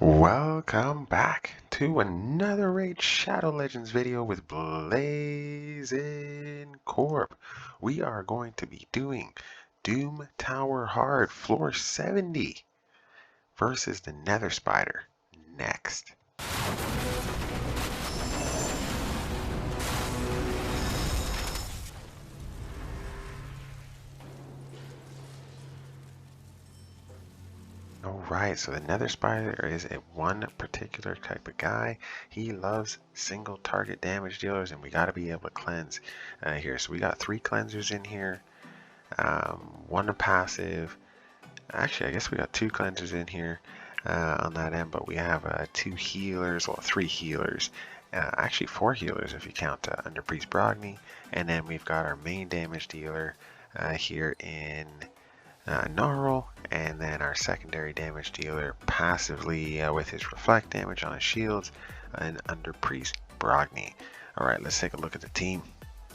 Welcome back to another Raid Shadow Legends video with Blazing Corp. We are going to be doing Doom Tower Hard Floor 70 versus the Nether Spider next. Alright, so the Nether Spider is one particular type of guy. He loves single target damage dealers, and we got to be able to cleanse here. So we got 3 cleansers in here, 1 passive. Actually, I guess we got 2 cleansers in here on that end, but we have 2 healers, well 3 healers. Actually 4 healers if you count Under Priest Brogni, and then we've got our main damage dealer here in Gnarl, and then our secondary damage dealer passively with his reflect damage on his shields, and Under Priest Brogni. Alright, let's take a look at the team.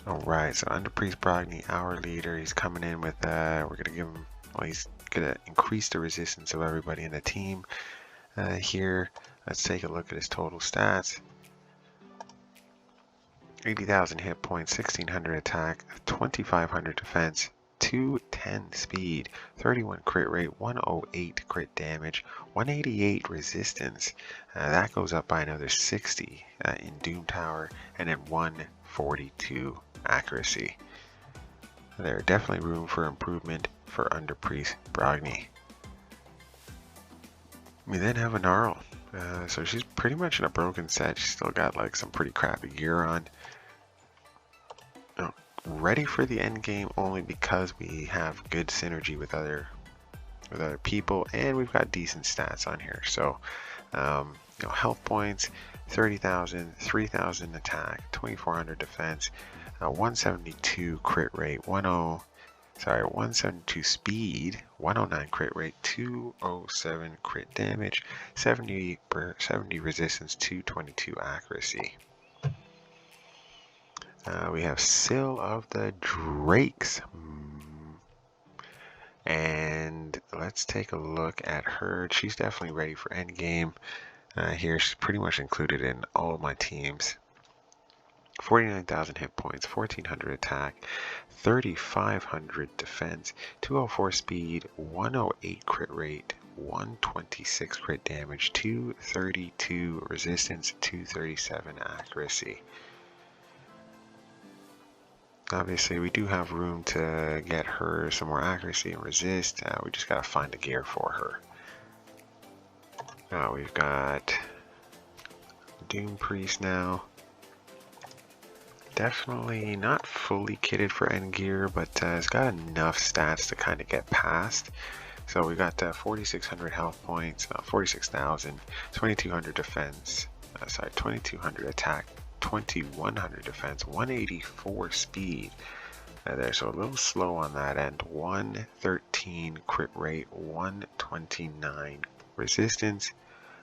Alright, so Under Priest Brogni, our leader, he's coming in with, we're going to give him, well, he's going to increase the resistance of everybody in the team. Here, let's take a look at his total stats. 80,000 hit points, 1600 attack, 2500 defense, 210 speed, 31 crit rate, 108 crit damage, 188 resistance. That goes up by another 60 in Doom Tower, and then 142 accuracy. There's definitely room for improvement for Under Priest Brogni. We then have a Gnarl. So she's pretty much in a broken set. She's still got like some pretty crappy gear on. Ready for the end game only because we have good synergy with other people, and we've got decent stats on here. So health points, 30,000, 3,000 attack, 2,400 defense, 172 crit rate, 172 speed, 109 crit rate, 207 crit damage, 70 resistance, 222 accuracy. We have Scyl of the Drakes. And let's take a look at her. She's definitely ready for endgame. Here, she's pretty much included in all of my teams. 49,000 hit points, 1,400 attack, 3,500 defense, 204 speed, 108 crit rate, 126 crit damage, 232 resistance, 237 accuracy. Obviously, we do have room to get her some more accuracy and resist. We just gotta find the gear for her. We've got Doom Priest now. Definitely not fully kitted for end gear, but it's got enough stats to kind of get past. So we got 4,600 health points, 46,000, 2,200 defense, 2,200 attack, 2,100 defense, 184 speed there, so a little slow on that end. 113 crit rate, 129 resistance,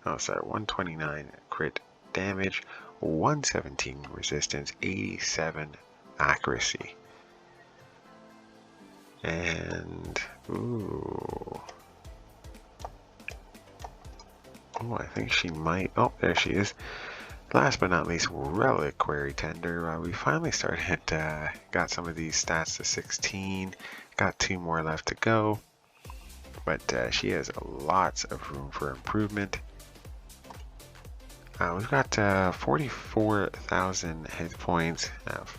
129 crit damage, 117 resistance, 87 accuracy. And I think she might, there she is. Last but not least, Reliquary Tender. We finally started, got some of these stats to 16, got 2 more left to go, but she has lots of room for improvement. We've got 44,000 hit points,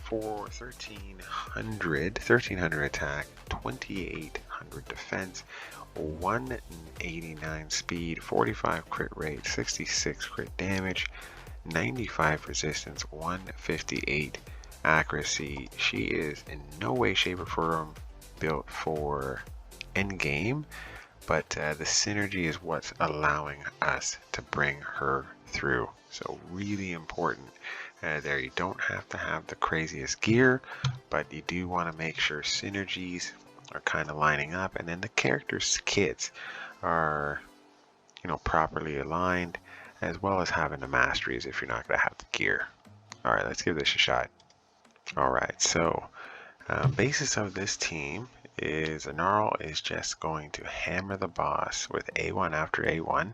1,300 attack, 2,800 defense, 189 speed, 45 crit rate, 66 crit damage, 95 resistance, 158 accuracy. She is in no way, shape, or form built for endgame, but the synergy is what's allowing us to bring her through. So really important there. You don't have to have the craziest gear, but you do want to make sure synergies are kind of lining up, and then the characters' kits are properly aligned, as well as having the masteries if you're not going to have the gear. Alright, let's give this a shot. Alright, so basis of this team is Gnarl is just going to hammer the boss with A1 after A1.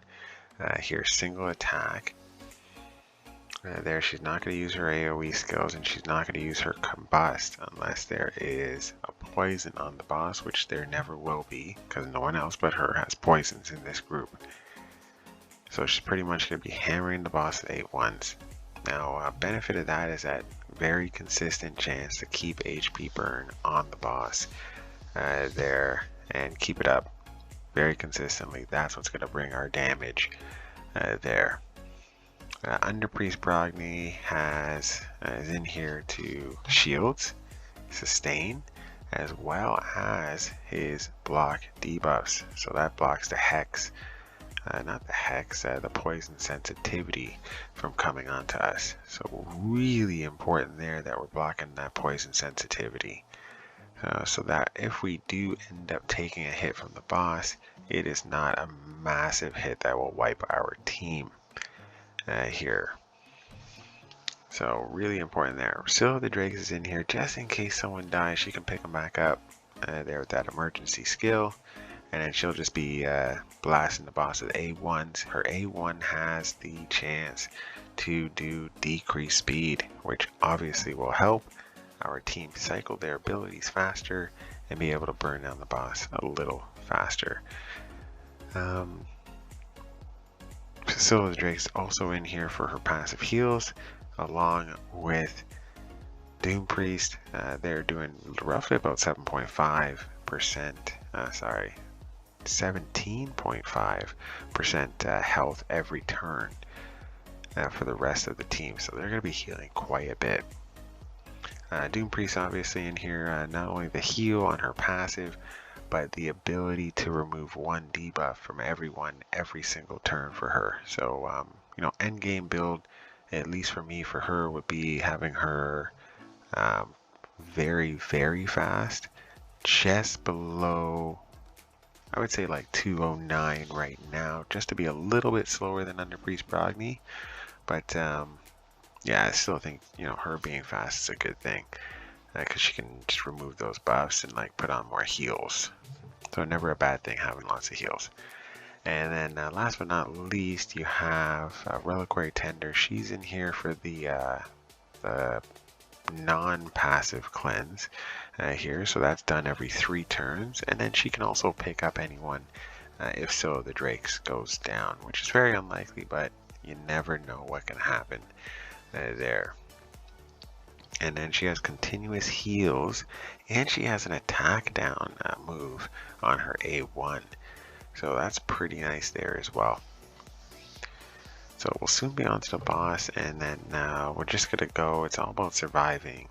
Here, single attack. There, she's not going to use her AoE skills, and she's not going to use her combust unless there is a poison on the boss, which there never will be, because no one else but her has poisons in this group. So she's pretty much going to be hammering the boss at 8-1s. Now, benefit of that is that very consistent chance to keep HP burn on the boss there, and keep it up very consistently. That's what's going to bring our damage there. Underpriest Brogni is in here to shields, sustain, as well as his block debuffs. So that blocks the hex, not the hex, the poison sensitivity from coming onto us. So really important there that we're blocking that poison sensitivity. So that if we do end up taking a hit from the boss, it is not a massive hit that will wipe our team. Here. So really important there. Scyl the Drake is in here just in case someone dies. She can pick them back up there with that emergency skill, and then she'll just be blasting the boss with A1s. Her A1 has the chance to do decreased speed, which obviously will help our team cycle their abilities faster and be able to burn down the boss a little faster. Scyl the Drake's also in here for her passive heals, along with Doom Priest. They're doing roughly about 17.5% health every turn for the rest of the team. So they're going to be healing quite a bit. Doom Priest obviously in here, not only the heal on her passive, but the ability to remove one debuff from everyone every single turn for her. So, you know, end game build, at least for me, for her, would be having her very, very fast, just below, I would say like 209 right now, just to be a little bit slower than Underpriest Brogni. But, yeah, I still think, you know, her being fast is a good thing, because she can just remove those buffs and like put on more heals. So never a bad thing having lots of heals. And then last but not least, you have Reliquary Tender. She's in here for the non-passive cleanse here. So that's done every 3 turns. And then she can also pick up anyone if Scyl the Drakes goes down, which is very unlikely, but you never know what can happen there. And then she has continuous heals, and she has an attack down move on her A1. So that's pretty nice there as well. So we'll soon be on to the boss, and then we're just going to go, it's all about surviving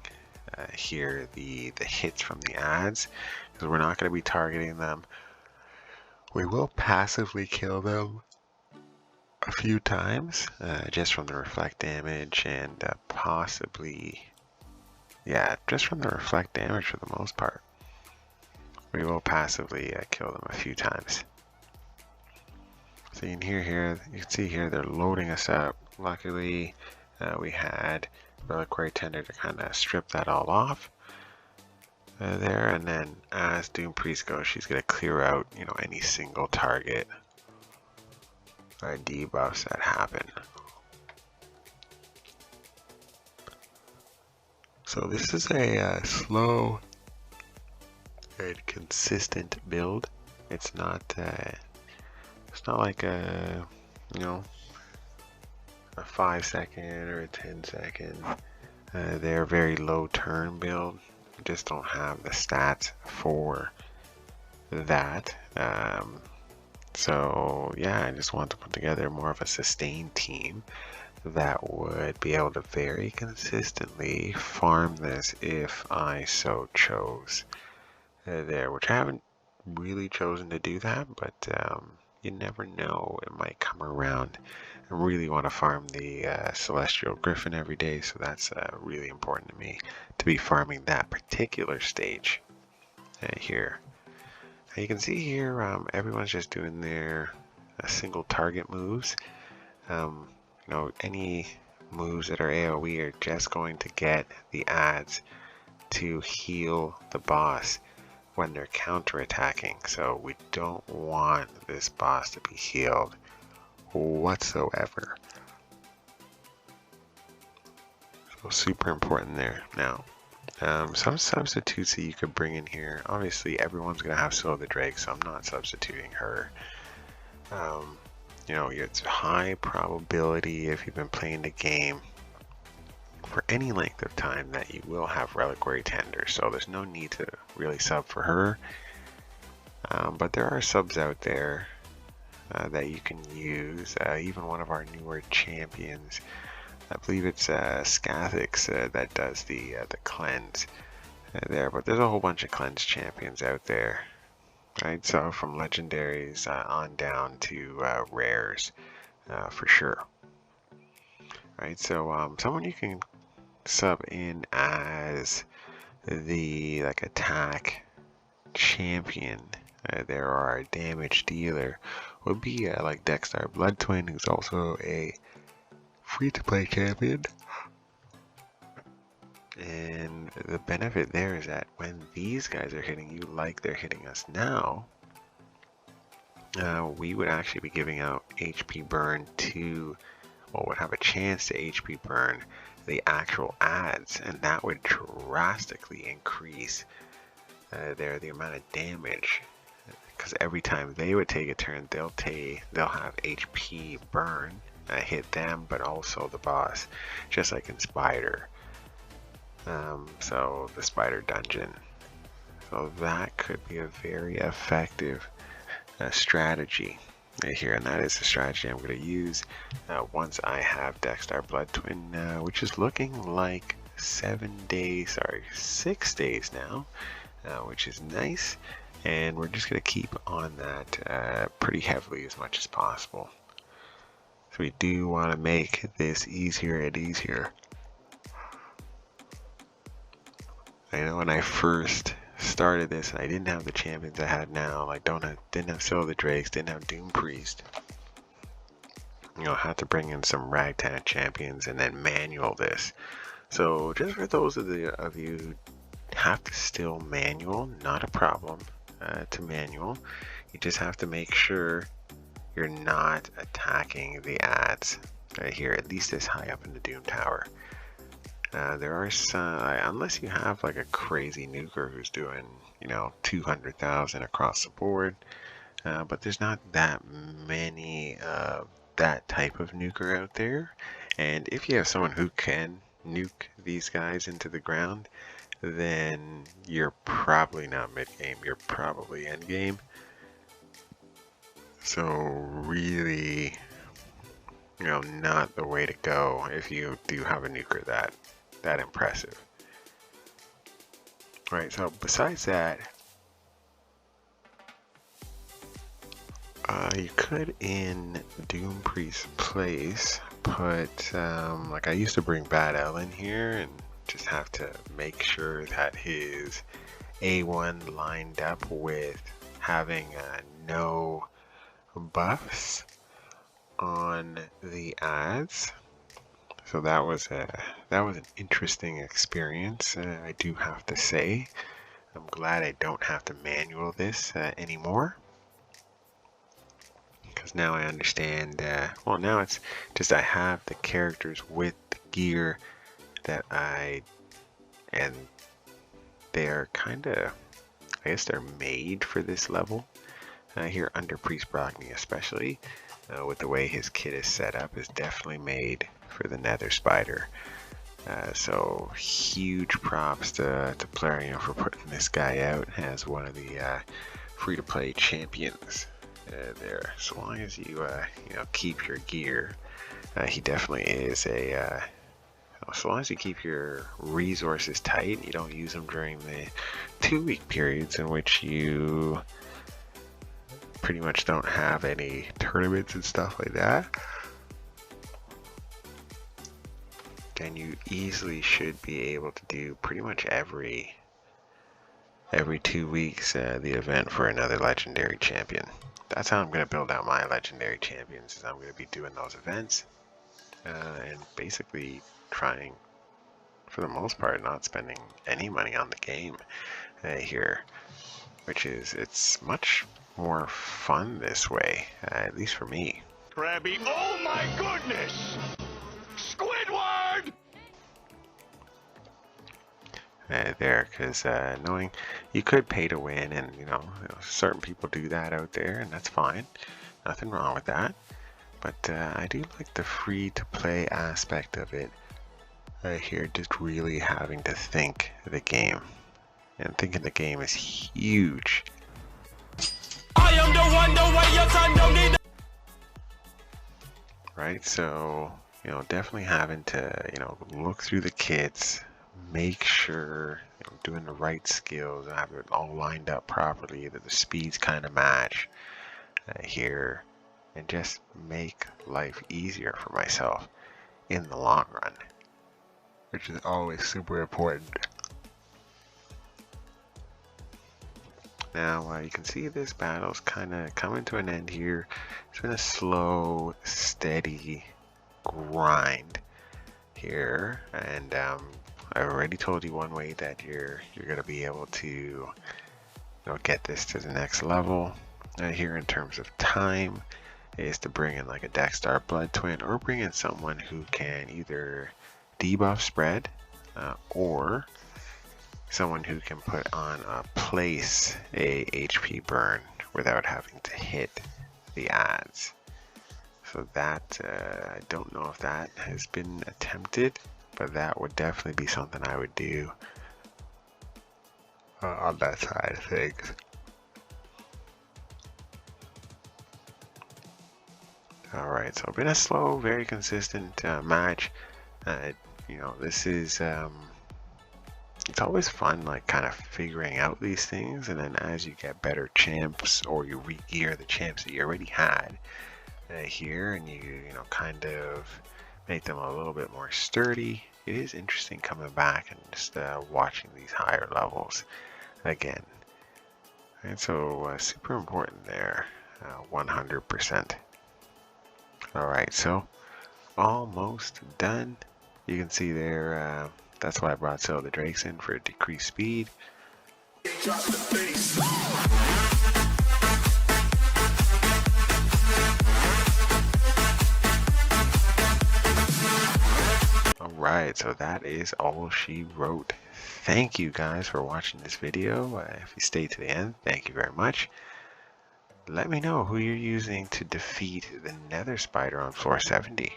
here, the hits from the ads, because we're not going to be targeting them. We will passively kill them a few times, just from the reflect damage, and possibly... yeah, just from the reflect damage for the most part. We will passively kill them a few times. So you can see here they're loading us up. Luckily, we had Reliquary Tender to kind of strip that all off there, and then as Doom Priest goes, she's going to clear out, you know, any single target debuffs that happen. So this is a slow and consistent build. It's not like a, you know, a 5-second or a 10-second. They're very low turn build. Just don't have the stats for that. So yeah, I just want to put together more of a sustained team that would be able to very consistently farm this if I so chose there, which I haven't really chosen to do that, but you never know, it might come around. I really want to farm the Celestial Griffin every day, so that's really important to me, to be farming that particular stage here. Now you can see here everyone's just doing their single target moves. You know, any moves that are AoE are just going to get the ads to heal the boss when they're counterattacking. So we don't want this boss to be healed whatsoever. So super important there. Now, some substitutes that you could bring in here. Obviously, everyone's going to have Scyl the Drake, so I'm not substituting her. You know, it's high probability if you've been playing the game for any length of time that you will have Reliquary Tender, so there's no need to really sub for her. But there are subs out there that you can use. Even one of our newer champions, I believe it's Scathix, that does the cleanse there. But there's a whole bunch of cleanse champions out there, right? So from legendaries on down to rares, for sure. Right, so someone you can sub in as the attack champion there, or a damage dealer, would be like Drexthar Bloodtwin, who's also a free-to-play champion. And the benefit there is that when these guys are hitting you like they're hitting us now, we would actually be giving out HP burn to, well, would have a chance to HP burn the actual adds, and that would drastically increase the amount of damage, because every time they would take a turn, they'll have HP burn hit them, but also the boss, just like in Spider. So the Spider dungeon. So that could be a very effective strategy here, and that is the strategy I'm going to use once I have Drexthar Bloodtwin, which is looking like 6 days now, which is nice, and we're just going to keep on that pretty heavily as much as possible. So we do want to make this easier and easier. I know when I first started this, I didn't have the champions I had now. Like didn't have Scyl the Drakes, didn't have Doom Priest. You know, had to bring in some ragtag champions and then manual this. So just for those of you who have to still manual, not a problem to manual. You just have to make sure you're not attacking the adds here, at least this high up in the Doom Tower. There are some, unless you have like a crazy nuker who's doing, you know, 200,000 across the board, but there's not that many that type of nuker out there. And if you have someone who can nuke these guys into the ground, then you're probably not mid-game, you're probably end-game. So really, you know, not the way to go if you do have a nuker that impressive. Right, so besides that, you could, in Doom Priest's place, put, like I used to bring Bad L in here and just have to make sure that his A1 lined up with having no buffs on the adds. So that was an interesting experience, I do have to say. I'm glad I don't have to manual this anymore, because now I understand, well, now it's just I have the characters with the gear that and they're kind of, I guess they're made for this level here under Priest Brockney, especially with the way his kit is set up, is definitely made for the Nether Spider. So huge props to Plarium for putting this guy out as one of the free-to-play champions there. So long as you you know, keep your gear, he definitely is a. So long as you keep your resources tight, you don't use them during the 2-week periods in which you pretty much don't have any tournaments and stuff like that, then you easily should be able to do pretty much every 2 weeks the event for another legendary champion. That's how I'm going to build out my legendary champions, is I'm going to be doing those events and basically trying, for the most part, not spending any money on the game here, which is, it's much more fun this way, at least for me. Krabby. Oh my goodness! Squidward! There, because knowing you could pay to win, and certain people do that out there, and that's fine. Nothing wrong with that. But I do like the free-to-play aspect of it. Here, just really having to think the game, and thinking the game is huge. I am the one, the way your son don't need. Right, so definitely having to look through the kits, make sure doing the right skills, and have it all lined up properly, that the speeds kind of match here, and just make life easier for myself in the long run, which is always super important. Now you can see this battle's kind of coming to an end here. It's been a slow, steady grind here, and I already told you one way that you're gonna be able to get this to the next level. Here in terms of time is to bring in like a Drexthar Bloodtwin, or bring in someone who can either debuff spread or someone who can put on a place a HP burn without having to hit the adds. So that I don't know if that has been attempted, but that would definitely be something I would do on that side of things. Alright, so been a slow, very consistent match. This is it's always fun, like kind of figuring out these things, and then as you get better champs, or you re-gear the champs that you already had here, and you kind of make them a little bit more sturdy. It is interesting coming back and just watching these higher levels again. And so super important there, 100%. Alright, so almost done. You can see there, that's why I brought Scyl the Drakes in, for decreased speed. Alright, so that is all she wrote. Thank you guys for watching this video. If you stayed to the end, thank you very much. Let me know who you're using to defeat the Nether Spider on floor 70.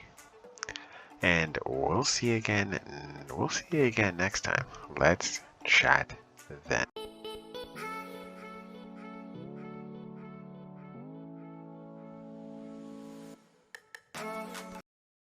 And we'll see you again next time. Let's chat then.